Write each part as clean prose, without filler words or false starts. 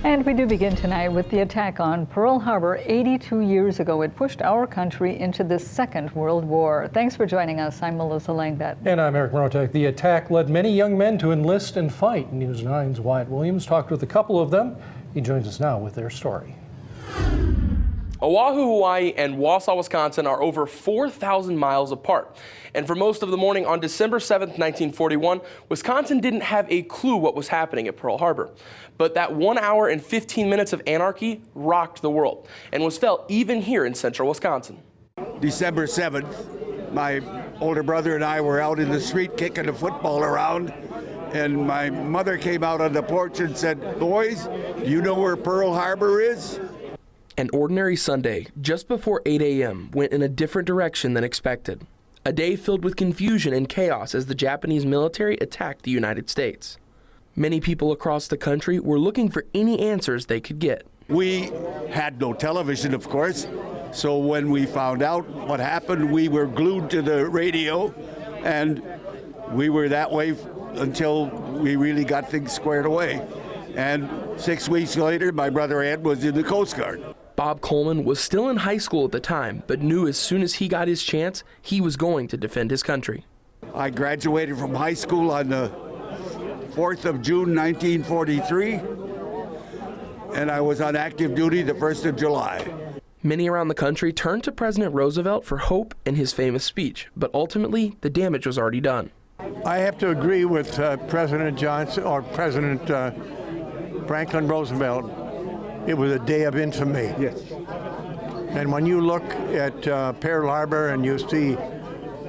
And we do begin tonight with the attack on Pearl Harbor 82 years ago. It pushed our country into the Second World War. Thanks for joining us. I'm Melissa Langbeck. And I'm Eric Morotek. The attack led many young men to enlist and fight. News 9's Wyatt Williams talked with a couple of them. He joins us now with their story. Oahu, Hawaii and Wausau, Wisconsin are over 4,000 miles apart. And for most of the morning on December 7th, 1941, Wisconsin didn't have a clue what was happening at Pearl Harbor. But that 1 hour and 15 minutes of anarchy rocked the world and was felt even here in central Wisconsin. December 7th, my older brother and I were out in the street kicking the football around, and my mother came out on the porch and said, "Boys, do you know where Pearl Harbor is?" An ordinary Sunday, just before 8 a.m., went in a different direction than expected. A day filled with confusion and chaos as the Japanese military attacked the United States. Many people across the country were looking for any answers they could get. We had no television, of course, so when we found out what happened, we were glued to the radio, and we were that way until we really got things squared away. And 6 weeks later, my brother Ed was in the Coast Guard. Bob Coleman was still in high school at the time, but knew as soon as he got his chance, he was going to defend his country. I graduated from high school on the 4th of June, 1943, and I was on active duty the 1st of July. Many around the country turned to President Roosevelt for hope in his famous speech, but ultimately the damage was already done. I have to agree with President Johnson or President Franklin Roosevelt. It was a day of infamy. Yes. And when you look at Pearl Harbor and you see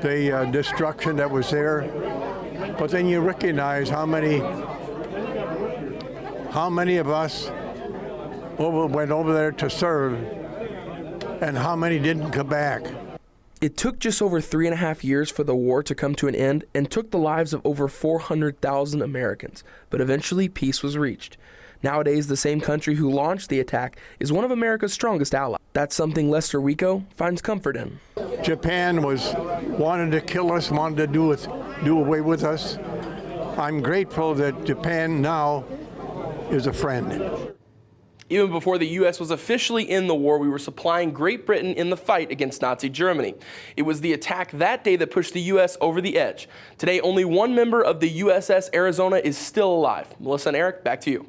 the destruction that was there, but then you recognize how many of us went over there to serve and how many didn't come back. It took just over 3.5 years for the war to come to an end and took the lives of over 400,000 Americans, but eventually peace was reached. Nowadays, the same country who launched the attack is one of America's strongest allies. That's something Lester Rico finds comfort in. Japan wanted to kill us, wanted to do away with us. I'm grateful that Japan now is a friend. Even before the U.S. was officially in the war, we were supplying Great Britain in the fight against Nazi Germany. It was the attack that day that pushed the U.S. over the edge. Today, only one member of the USS Arizona is still alive. Melissa and Eric, back to you.